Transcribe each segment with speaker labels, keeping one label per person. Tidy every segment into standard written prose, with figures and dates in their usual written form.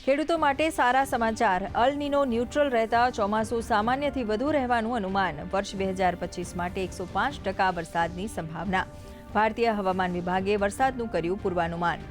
Speaker 1: ખેડૂતો માટે સારા સમાચાર. અલ નીનો ન્યુટ્રલ રહેતા ચોમાસું સામાન્યથી વધુ રહેવાનું અનુમાન. વર્ષ 2025 માટે 105% વરસાદની સંભાવના. ભારતીય હવામાન વિભાગે વરસાદનું કર્યું પૂર્વાનુમાન.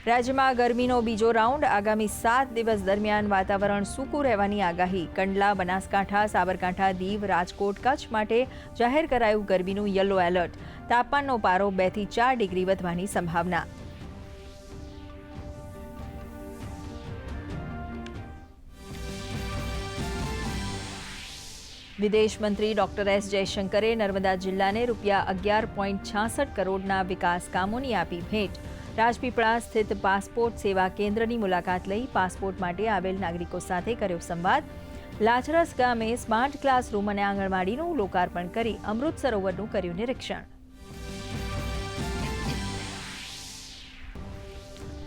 Speaker 1: રાજ્યમાં ગરમીનો બીજો રાઉન્ડ. આગામી 7 દિવસ દરમિયાન વાતાવરણ સૂકું રહેવાની આગાહી. કંડલા, બનાસકાંઠા, સાબરકાંઠા, દીવ, રાજકોટ, કચ્છ માટે જાહેર કરાયું ગરમીનું યલો એલર્ટ. તાપમાનનો પારો 2 થી 4 ડિગ્રી વધવાની સંભાવના. વિદેશ મંત્રી ડોક્ટર એસ જયશંકરે નર્મદા જિલ્લાને ₹11.66 કરોડના વિકાસ કામોની આપી ભેટ. રાજપીપળા સ્થિત પાસપોર્ટ સેવા કેન્દ્રની મુલાકાત લઈ પાસપોર્ટ માટે આવેલ નાગરિકો સાથે કર્યો સંવાદ. લાચરસ ગામે સ્માર્ટ ક્લાસરૂમ અને આંગણવાડીનું લોકાર્પણ કરી અમૃત સરોવરનું કર્યું નિરીક્ષણ.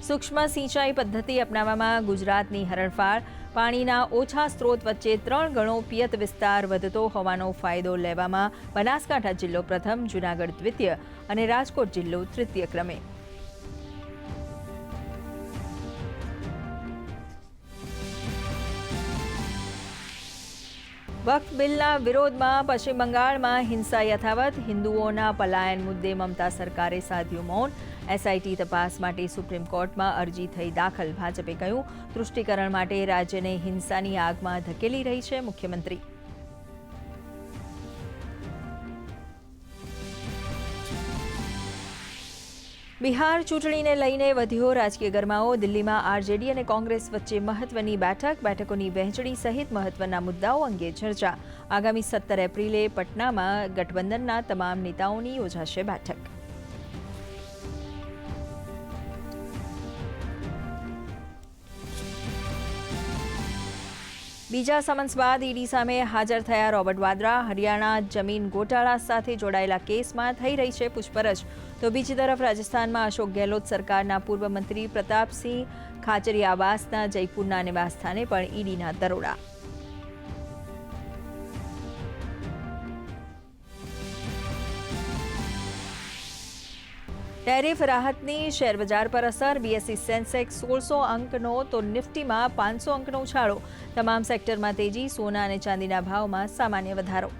Speaker 1: સૂક્ષ્મ સિંચાઈ પદ્ધતિ અપનાવવામાં ગુજરાતની હરણફાળ. પાણીના ઓછા સ્ત્રોત વચ્ચે 3 ગણો પિયત વિસ્તાર વધતો હોવાનો ફાયદો લેવામાં બનાસકાંઠા જિલ્લો પ્રથમ, જૂનાગઢ દ્વિતીય અને રાજકોટ જિલ્લો તૃતીય ક્રમે. વક્ફ બિલના વિરોધમાં પશ્ચિમ બંગાળમાં હિંસા યથાવત. હિન્દુઓના પલાયન મુદ્દે મમતા સરકારે સાધ્યું મૌન. એસઆઈટી તપાસ માટે સુપ્રીમ કોર્ટમાં અરજી થઈ દાખલ. ભાજપે કહ્યું, તૃષ્ટિકરણ માટે રાજ્યને હિંસાની આગમાં ધકેલી રહી છે મુખ્યમંત્રી. બિહાર ચૂંટણીને લઈને વધ્યો રાજકીય ગરમાવો. દિલ્હીમાં આરજેડી અને કોંગ્રેસ વચ્ચે મહત્વની બેઠકોની વહેંચણી સહિત મહત્વના મુદ્દાઓ અંગે ચર્ચા. આગામી 17 એપ્રિલે પટનામાં ગઠબંધનના તમામ નેતાઓની યોજાશે બેઠક. બીજા સમન્સ બાદ ઈડી સામે હાજર થયા રોબર્ટ વાડ્રા. હરિયાણા જમીન ગોટાળા સાથે જોડાયેલા કેસમાં થઈ રહી છે પૂછપરછ. તો બીજી તરફ રાજસ્થાનમાં અશોક ગેહલોત સરકારના પૂર્વ મંત્રી પ્રતાપસિંહ ખાચરિયાવાસના જયપુરના નિવાસસ્થાને પણ ઈડીના દરોડા. ટેરિફ રાહતની શેરબજાર પર અસર. બીએસઈ સેન્સેક્સ 1600 અંકનો તો નિફ્ટીમાં 500 અંકનો ઉછાળો. તમામ સેક્ટરમાં તેજી. સોના અને ચાંદીના ભાવમાં સામાન્ય વધારો.